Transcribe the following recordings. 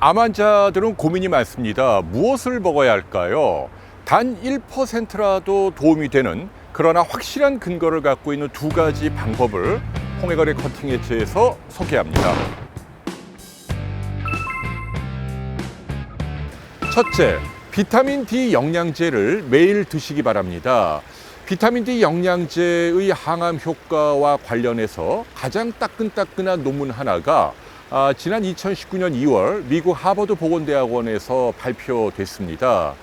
암 환자들은 고민이 많습니다. 무엇을 먹어야 할까요? 단 1%라도 도움이 되는 그러나 확실한 근거를 갖고 있는 두 가지 방법을 홍해거리 커팅 엣지에서 소개합니다. 첫째, 비타민 D 영양제를 매일 드시기 바랍니다. 비타민 D 영양제의 항암 효과와 관련해서 가장 따끈따끈한 논문 하나가 지난 2019년 2월 미국 하버드 보건대학원에서 발표됐습니다.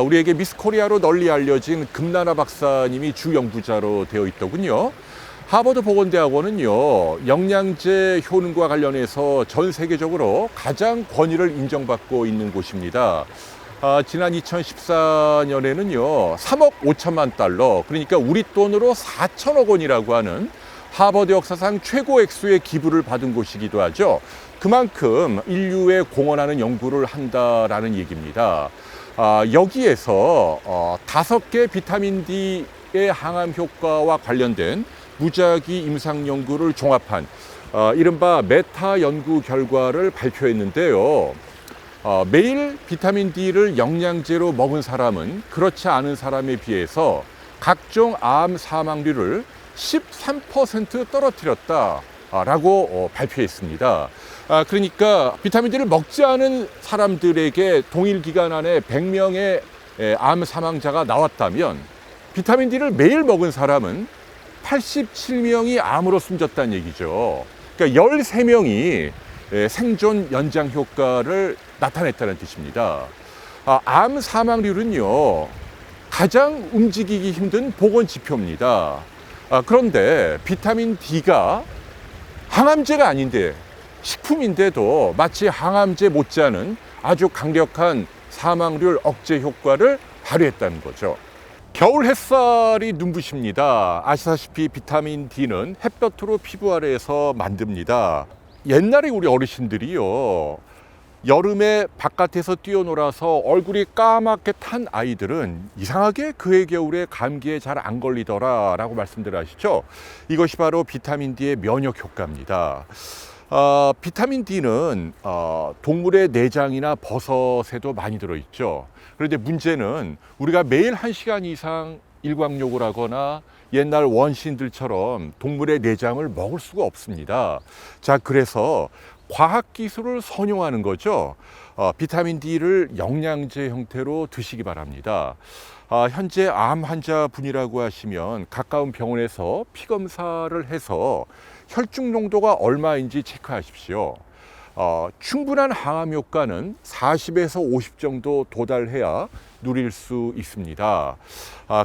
우리에게 미스 코리아로 널리 알려진 금나라 박사님이 주 연구자로 되어 있더군요. 하버드 보건대학원은요, 영양제 효능과 관련해서 전 세계적으로 가장 권위를 인정받고 있는 곳입니다. 지난 2014년에는요, 3억 5천만 달러, 그러니까 우리 돈으로 4천억 원이라고 하는 하버드 역사상 최고 액수의 기부를 받은 곳이기도 하죠. 그만큼 인류에 공헌하는 연구를 한다라는 얘기입니다. 여기에서 5개 비타민 D의 항암 효과와 관련된 무작위 임상 연구를 종합한 이른바 메타 연구 결과를 발표했는데요. 매일 비타민 D를 영양제로 먹은 사람은 그렇지 않은 사람에 비해서 각종 암 사망률을 13% 떨어뜨렸다라고 발표했습니다. 그러니까 비타민 D를 먹지 않은 사람들에게 동일 기간 안에 100명의 암 사망자가 나왔다면 비타민 D를 매일 먹은 사람은 87명이 암으로 숨졌다는 얘기죠. 그러니까 13명이 생존 연장 효과를 나타냈다는 뜻입니다. 암 사망률은요, 가장 움직이기 힘든 보건 지표입니다. 그런데 비타민 D가 항암제가 아닌데 식품인데도 마치 항암제 못지않은 아주 강력한 사망률 억제 효과를 발휘했다는 거죠. 겨울 햇살이 눈부십니다. 아시다시피 비타민 D는 햇볕으로 피부 아래에서 만듭니다. 옛날에 우리 어르신들이요, 여름에 바깥에서 뛰어놀아서 얼굴이 까맣게 탄 아이들은 이상하게 그해 겨울에 감기에 잘 안 걸리더라 라고 말씀들 하시죠. 이것이 바로 비타민 D의 면역 효과입니다. 비타민 D는 동물의 내장이나 버섯에도 많이 들어있죠. 그런데 문제는 우리가 매일 1시간 이상 일광욕을 하거나 옛날 원시인들처럼 동물의 내장을 먹을 수가 없습니다. 자, 그래서 과학기술을 선용하는 거죠. 비타민 D를 영양제 형태로 드시기 바랍니다. 현재 암 환자분이라고 하시면 가까운 병원에서 피검사를 해서 혈중 농도가 얼마인지 체크하십시오. 충분한 항암 효과는 40에서 50 정도 도달해야 누릴 수 있습니다.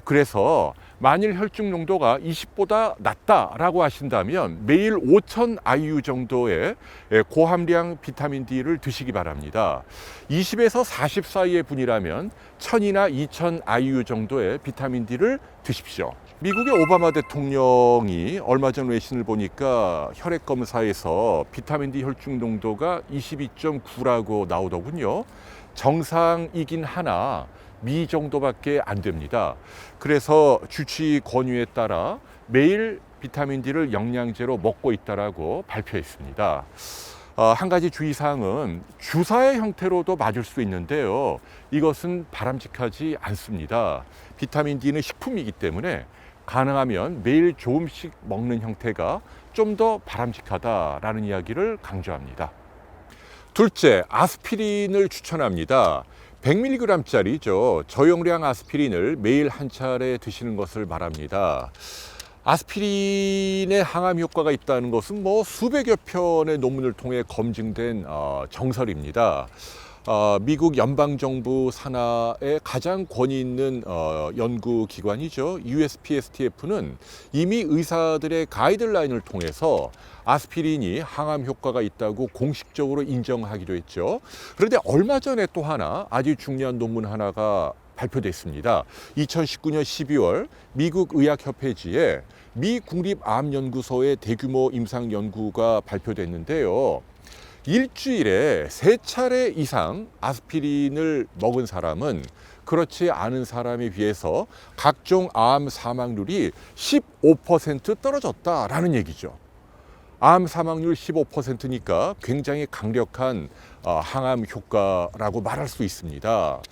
그래서 만일 혈중 농도가 20보다 낮다라고 하신다면 매일 5,000 IU 정도의 고함량 비타민 D를 드시기 바랍니다. 20에서 40 사이의 분이라면 1,000이나 2,000 IU 정도의 비타민 D를 드십시오. 미국의 오바마 대통령이 얼마 전 외신을 보니까 혈액 검사에서 비타민 D 혈중 농도가 22.9라고 나오더군요. 정상이긴 하나 미 정도밖에 안 됩니다. 그래서 주치의 권유에 따라 매일 비타민 D를 영양제로 먹고 있다라고 발표했습니다. 한 가지 주의사항은 주사의 형태로도 맞을 수 있는데요. 이것은 바람직하지 않습니다. 비타민 D는 식품이기 때문에 가능하면 매일 조금씩 먹는 형태가 좀 더 바람직하다라는 이야기를 강조합니다. 둘째, 아스피린을 추천합니다. 100mg짜리죠. 저용량 아스피린을 매일 한 차례 드시는 것을 바랍니다. 아스피린의 항암 효과가 있다는 것은 수백여 편의 논문을 통해 검증된 정설입니다. 미국 연방정부 산하의 가장 권위 있는 연구기관이죠. USPSTF는 이미 의사들의 가이드라인을 통해서 아스피린이 항암 효과가 있다고 공식적으로 인정하기도 했죠. 그런데 얼마 전에 또 하나 아주 중요한 논문 하나가 발표됐습니다. 2019년 12월 미국 의학협회지에 미 국립암연구소의 대규모 임상 연구가 발표됐는데요. 일주일에 3차례 이상 아스피린을 먹은 사람은 그렇지 않은 사람에 비해서 각종 암 사망률이 15% 떨어졌다라는 얘기죠. 암 사망률 15%니까 굉장히 강력한 항암 효과라고 말할 수 있습니다.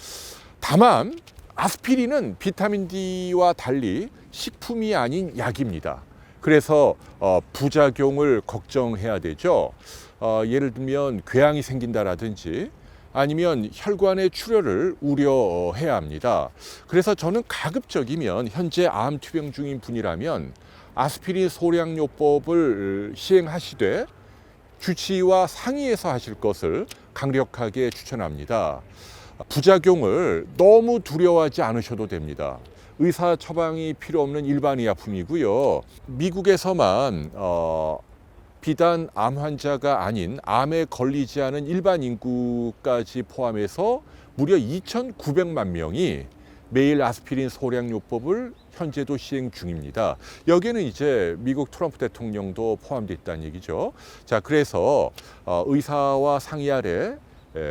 다만 아스피린은 비타민 D와 달리 식품이 아닌 약입니다. 그래서 부작용을 걱정해야 되죠. 예를 들면 궤양이 생긴다라든지 아니면 혈관의 출혈을 우려해야 합니다. 그래서 저는 가급적이면 현재 암 투병 중인 분이라면 아스피린 소량요법을 시행하시되 주치의와 상의해서 하실 것을 강력하게 추천합니다. 부작용을 너무 두려워하지 않으셔도 됩니다. 의사 처방이 필요 없는 일반 의약품이고요. 미국에서만 비단 암 환자가 아닌 암에 걸리지 않은 일반 인구까지 포함해서 무려 2,900만 명이 매일 아스피린 소량요법을 현재도 시행 중입니다. 여기에는 이제 미국 트럼프 대통령도 포함되어 있다는 얘기죠. 자, 그래서 의사와 상의 아래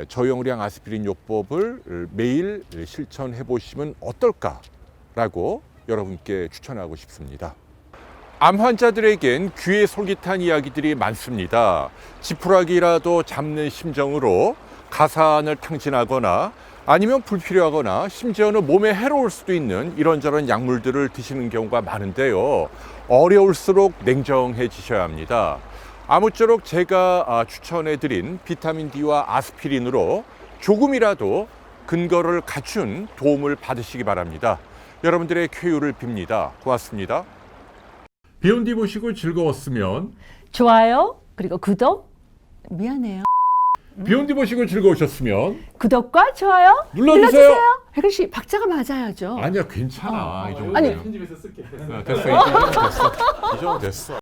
저용량 아스피린 요법을 매일 실천해 보시면 어떨까라고 여러분께 추천하고 싶습니다. 암 환자들에겐 귀에 솔깃한 이야기들이 많습니다. 지푸라기라도 잡는 심정으로 가산을 탕진하거나 아니면 불필요하거나 심지어는 몸에 해로울 수도 있는 이런저런 약물들을 드시는 경우가 많은데요. 어려울수록 냉정해지셔야 합니다. 아무쪼록 제가 추천해드린 비타민 D와 아스피린으로 조금이라도 근거를 갖춘 도움을 받으시기 바랍니다. 여러분들의 쾌유를 빕니다. 고맙습니다. 비욘디 보시고 즐거웠으면 좋아요, 그리고 구독. 미안해요. 비욘디 보시고 즐거우셨으면 구독과 좋아요 눌러주세요. 혜근 씨, 박자가 맞아야죠. 아니야, 괜찮아. 이 정도. 아니. 편집해서 쓸게. 됐어. 이 정도 됐어. 이 정도 됐어.